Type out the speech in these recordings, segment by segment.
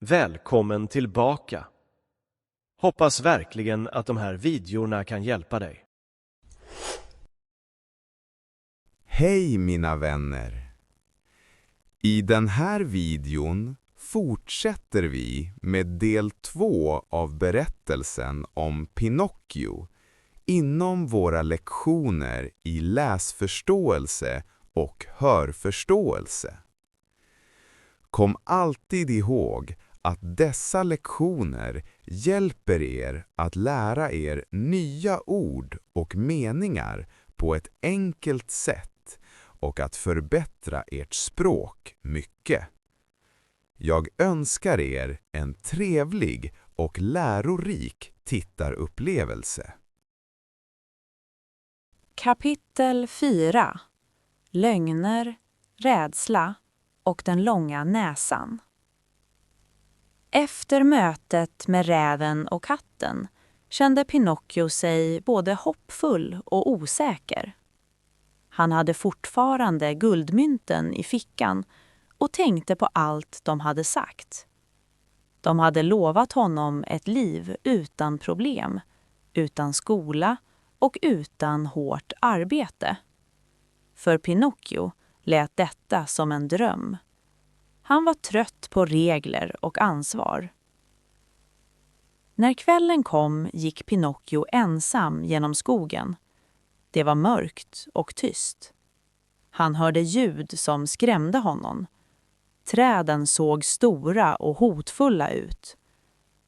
Välkommen tillbaka! Hoppas verkligen att de här videorna kan hjälpa dig. Hej mina vänner! I den här videon fortsätter vi med del 2 av berättelsen om Pinocchio inom våra lektioner i läsförståelse och hörförståelse. Kom alltid ihåg att dessa lektioner hjälper er att lära er nya ord och meningar på ett enkelt sätt och att förbättra ert språk mycket. Jag önskar er en trevlig och lärorik tittarupplevelse. Kapitel 4. Lögner, rädsla och den långa näsan. Efter mötet med räven och katten kände Pinocchio sig både hoppfull och osäker. Han hade fortfarande guldmynten i fickan och tänkte på allt de hade sagt. De hade lovat honom ett liv utan problem, utan skola och utan hårt arbete. För Pinocchio lät detta som en dröm. Han var trött på regler och ansvar. När kvällen kom gick Pinocchio ensam genom skogen. Det var mörkt och tyst. Han hörde ljud som skrämde honom. Träden såg stora och hotfulla ut.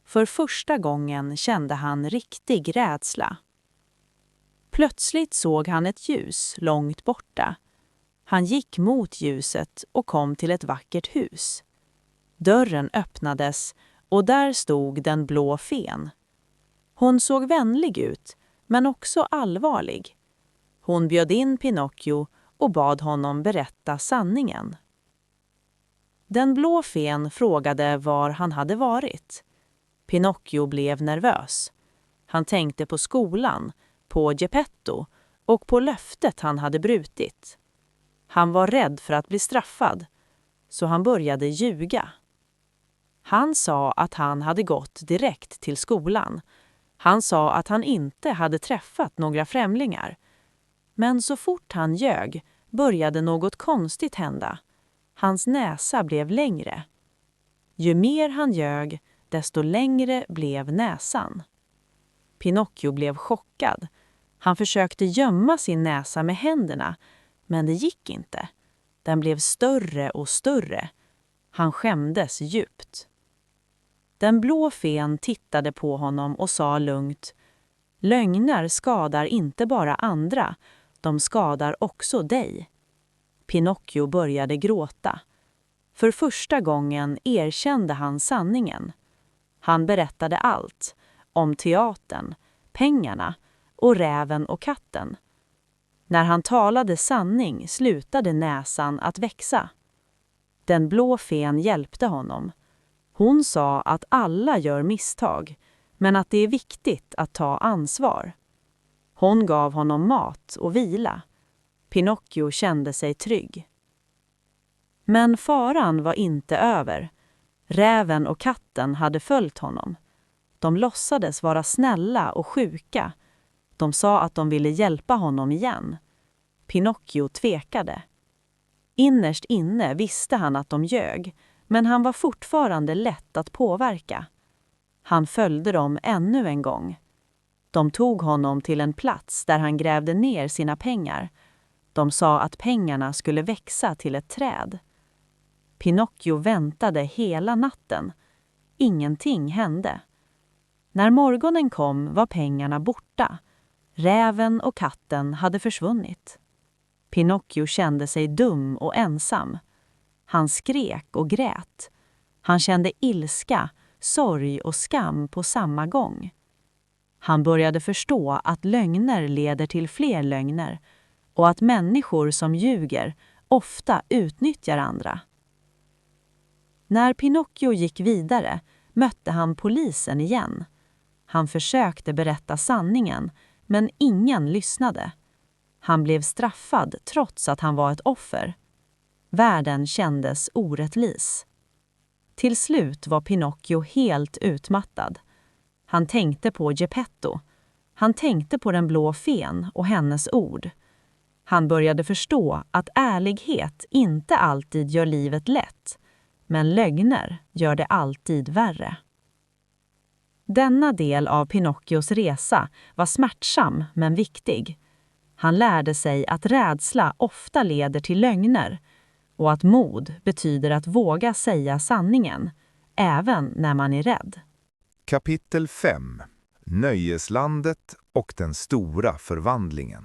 För första gången kände han riktig rädsla. Plötsligt såg han ett ljus långt borta. Han gick mot ljuset och kom till ett vackert hus. Dörren öppnades och där stod den blå fen. Hon såg vänlig ut, men också allvarlig. Hon bjöd in Pinocchio och bad honom berätta sanningen. Den blå fen frågade var han hade varit. Pinocchio blev nervös. Han tänkte på skolan, på Geppetto och på löftet han hade brutit. Han var rädd för att bli straffad, så han började ljuga. Han sa att han hade gått direkt till skolan. Han sa att han inte hade träffat några främlingar. Men så fort han ljög började något konstigt hända. Hans näsa blev längre. Ju mer han ljög, desto längre blev näsan. Pinocchio blev chockad. Han försökte gömma sin näsa med händerna, men det gick inte. Den blev större och större. Han skämdes djupt. Den blå fen tittade på honom och sa lugnt: lögner skadar inte bara andra, de skadar också dig. Pinocchio började gråta. För första gången erkände han sanningen. Han berättade allt, om teatern, pengarna och räven och katten. När han talade sanning slutade näsan att växa. Den blå fen hjälpte honom. Hon sa att alla gör misstag, men att det är viktigt att ta ansvar. Hon gav honom mat och vila. Pinocchio kände sig trygg. Men faran var inte över. Räven och katten hade följt honom. De låtsades vara snälla och sjuka. De sa att de ville hjälpa honom igen. Pinocchio tvekade. Innerst inne visste han att de ljög, men han var fortfarande lätt att påverka. Han följde dem ännu en gång. De tog honom till en plats där han grävde ner sina pengar. De sa att pengarna skulle växa till ett träd. Pinocchio väntade hela natten. Ingenting hände. När morgonen kom var pengarna borta. Räven och katten hade försvunnit. Pinocchio kände sig dum och ensam. Han skrek och grät. Han kände ilska, sorg och skam på samma gång. Han började förstå att lögner leder till fler lögner och att människor som ljuger ofta utnyttjar andra. När Pinocchio gick vidare mötte han polisen igen. Han försökte berätta sanningen, men ingen lyssnade. Han blev straffad trots att han var ett offer. Världen kändes orättvis. Till slut var Pinocchio helt utmattad. Han tänkte på Geppetto. Han tänkte på den blå fen och hennes ord. Han började förstå att ärlighet inte alltid gör livet lätt, men lögner gör det alltid värre. Denna del av Pinocchios resa var smärtsam men viktig. Han lärde sig att rädsla ofta leder till lögner och att mod betyder att våga säga sanningen, även när man är rädd. Kapitel 5. Nöjeslandet och den stora förvandlingen.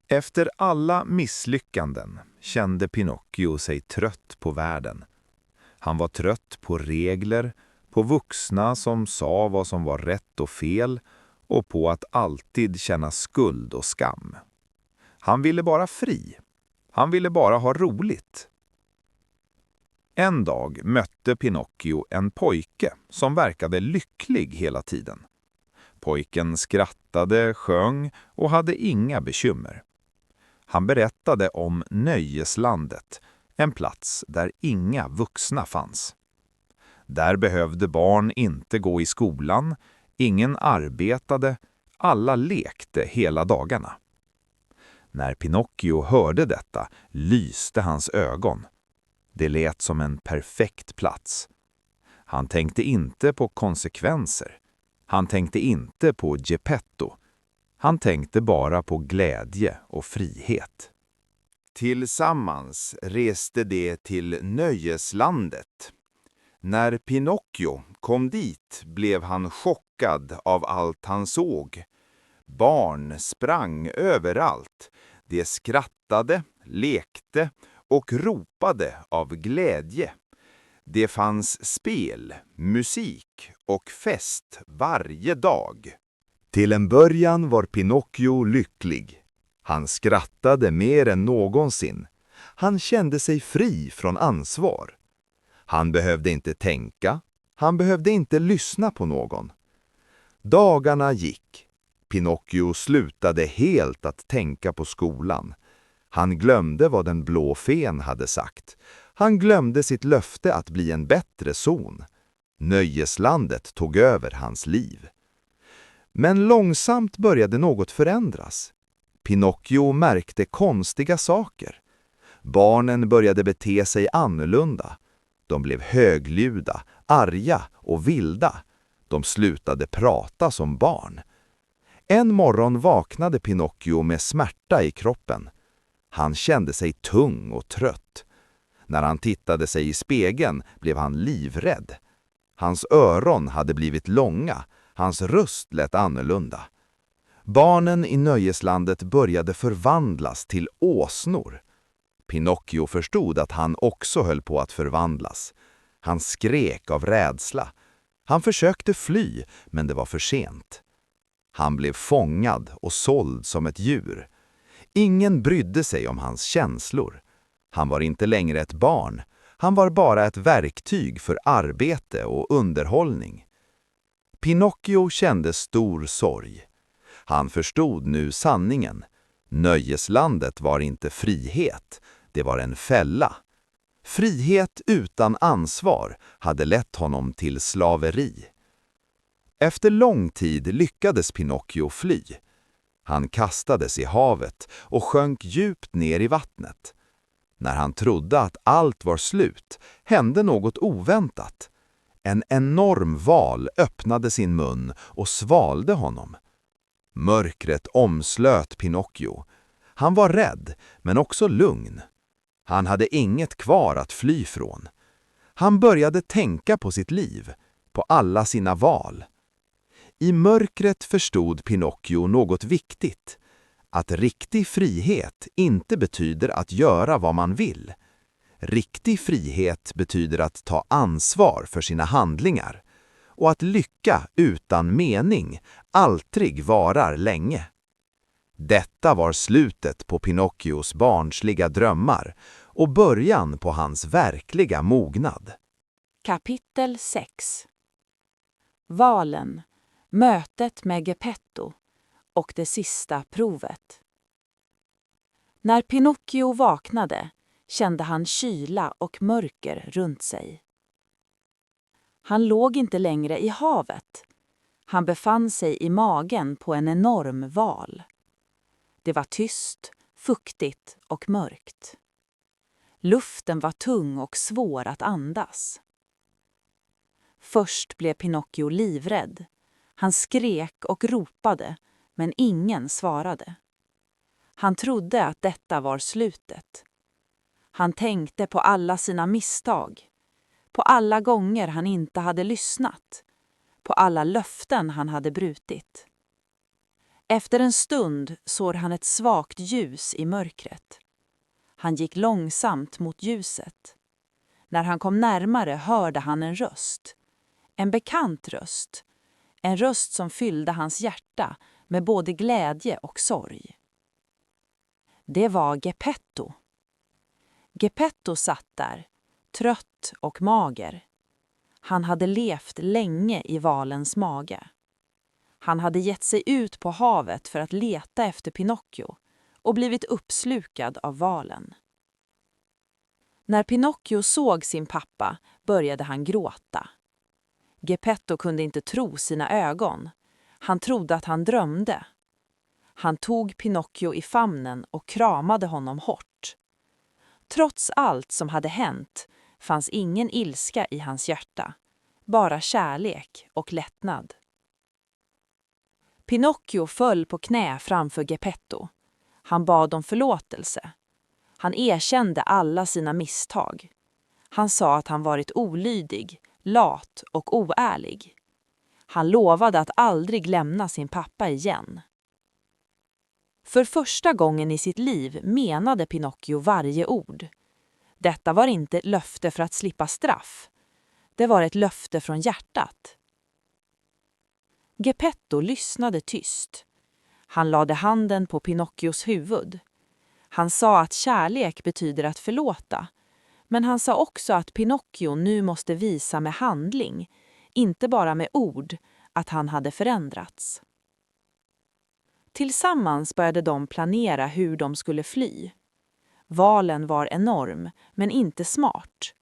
Efter alla misslyckanden kände Pinocchio sig trött på världen. Han var trött på regler, på vuxna som sa vad som var rätt och fel och på att alltid känna skuld och skam. Han ville bara fri. Han ville bara ha roligt. En dag mötte Pinocchio en pojke som verkade lycklig hela tiden. Pojken skrattade, sjöng och hade inga bekymmer. Han berättade om Nöjeslandet, en plats där inga vuxna fanns. Där behövde barn inte gå i skolan, ingen arbetade, alla lekte hela dagarna. När Pinocchio hörde detta lyste hans ögon. Det lät som en perfekt plats. Han tänkte inte på konsekvenser. Han tänkte inte på Geppetto. Han tänkte bara på glädje och frihet. Tillsammans reste de till Nöjeslandet. När Pinocchio kom dit blev han chockad av allt han såg. Barn sprang överallt. De skrattade, lekte och ropade av glädje. Det fanns spel, musik och fest varje dag. Till en början var Pinocchio lycklig. Han skrattade mer än någonsin. Han kände sig fri från ansvar. Han behövde inte tänka. Han behövde inte lyssna på någon. Dagarna gick. Pinocchio slutade helt att tänka på skolan. Han glömde vad den blå fen hade sagt. Han glömde sitt löfte att bli en bättre son. Nöjeslandet tog över hans liv. Men långsamt började något förändras. Pinocchio märkte konstiga saker. Barnen började bete sig annorlunda. De blev högljudda, arga och vilda. De slutade prata som barn. En morgon vaknade Pinocchio med smärta i kroppen. Han kände sig tung och trött. När han tittade sig i spegeln blev han livrädd. Hans öron hade blivit långa. Hans röst lät annorlunda. Barnen i Nöjeslandet började förvandlas till åsnor. Pinocchio förstod att han också höll på att förvandlas. Han skrek av rädsla. Han försökte fly, men det var för sent. Han blev fångad och såld som ett djur. Ingen brydde sig om hans känslor. Han var inte längre ett barn. Han var bara ett verktyg för arbete och underhållning. Pinocchio kände stor sorg. Han förstod nu sanningen. Nöjeslandet var inte frihet. Det var en fälla. Frihet utan ansvar hade lett honom till slaveri. Efter lång tid lyckades Pinocchio fly. Han kastades i havet och sjönk djupt ner i vattnet. När han trodde att allt var slut hände något oväntat. En enorm val öppnade sin mun och svalde honom. Mörkret omslöt Pinocchio. Han var rädd, men också lugn. Han hade inget kvar att fly från. Han började tänka på sitt liv, på alla sina val. I mörkret förstod Pinocchio något viktigt. Att riktig frihet inte betyder att göra vad man vill. Riktig frihet betyder att ta ansvar för sina handlingar. Och att lycka utan mening aldrig varar länge. Detta var slutet på Pinocchios barnsliga drömmar och början på hans verkliga mognad. Kapitel 6. Valen, mötet med Geppetto och det sista provet. När Pinocchio vaknade kände han kyla och mörker runt sig. Han låg inte längre i havet. Han befann sig i magen på en enorm val. Det var tyst, fuktigt och mörkt. Luften var tung och svår att andas. Först blev Pinocchio livrädd. Han skrek och ropade, men ingen svarade. Han trodde att detta var slutet. Han tänkte på alla sina misstag, på alla gånger han inte hade lyssnat, på alla löften han hade brutit. Efter en stund såg han ett svagt ljus i mörkret. Han gick långsamt mot ljuset. När han kom närmare hörde han en röst. En bekant röst. En röst som fyllde hans hjärta med både glädje och sorg. Det var Geppetto. Geppetto satt där, trött och mager. Han hade levt länge i valens mage. Han hade gett sig ut på havet för att leta efter Pinocchio och blivit uppslukad av valen. När Pinocchio såg sin pappa började han gråta. Geppetto kunde inte tro sina ögon. Han trodde att han drömde. Han tog Pinocchio i famnen och kramade honom hårt. Trots allt som hade hänt fanns ingen ilska i hans hjärta, bara kärlek och lättnad. Pinocchio föll på knä framför Geppetto. Han bad om förlåtelse. Han erkände alla sina misstag. Han sa att han varit olydig, lat och oärlig. Han lovade att aldrig lämna sin pappa igen. För första gången i sitt liv menade Pinocchio varje ord. Detta var inte ett löfte för att slippa straff. Det var ett löfte från hjärtat. Geppetto lyssnade tyst. Han lade handen på Pinocchios huvud. Han sa att kärlek betyder att förlåta. Men han sa också att Pinocchio nu måste visa med handling, inte bara med ord, att han hade förändrats. Tillsammans började de planera hur de skulle fly. Valen var enorm, men inte smart.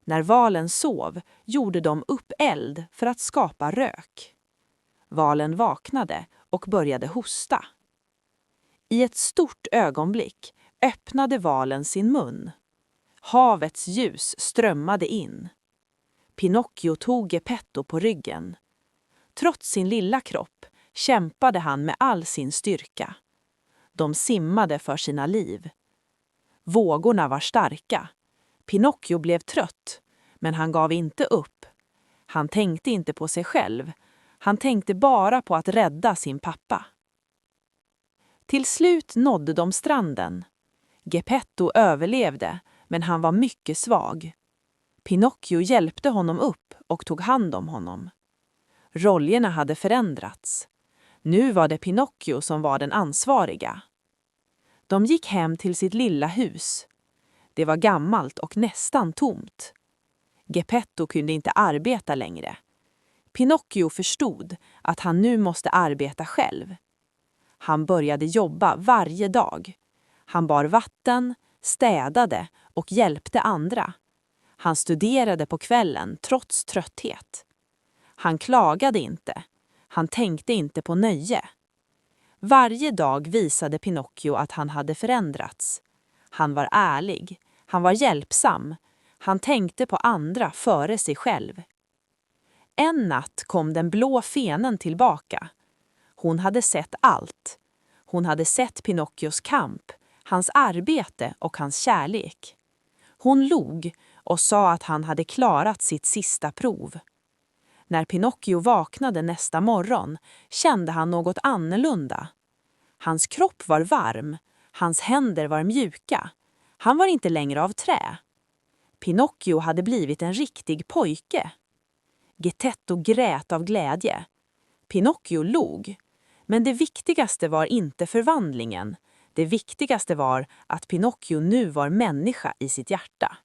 När valen sov gjorde de upp eld för att skapa rök. Valen vaknade och började hosta. I ett stort ögonblick öppnade valen sin mun. Havets ljus strömmade in. Pinocchio tog Geppetto på ryggen. Trots sin lilla kropp kämpade han med all sin styrka. De simmade för sina liv. Vågorna var starka. Pinocchio blev trött, men han gav inte upp. Han tänkte inte på sig själv. Han tänkte bara på att rädda sin pappa. Till slut nådde de stranden. Geppetto överlevde, men han var mycket svag. Pinocchio hjälpte honom upp och tog hand om honom. Rollerna hade förändrats. Nu var det Pinocchio som var den ansvariga. De gick hem till sitt lilla hus. Det var gammalt och nästan tomt. Geppetto kunde inte arbeta längre. Pinocchio förstod att han nu måste arbeta själv. Han började jobba varje dag. Han bar vatten, städade och hjälpte andra. Han studerade på kvällen trots trötthet. Han klagade inte. Han tänkte inte på nöje. Varje dag visade Pinocchio att han hade förändrats. Han var ärlig. Han var hjälpsam. Han tänkte på andra före sig själv. En natt kom den blå fenen tillbaka. Hon hade sett allt. Hon hade sett Pinocchios kamp, hans arbete och hans kärlek. Hon log och sa att han hade klarat sitt sista prov. När Pinocchio vaknade nästa morgon kände han något annorlunda. Hans kropp var varm, hans händer var mjuka. Han var inte längre av trä. Pinocchio hade blivit en riktig pojke. Geppetto grät av glädje. Pinocchio log. Men det viktigaste var inte förvandlingen. Det viktigaste var att Pinocchio nu var människa i sitt hjärta.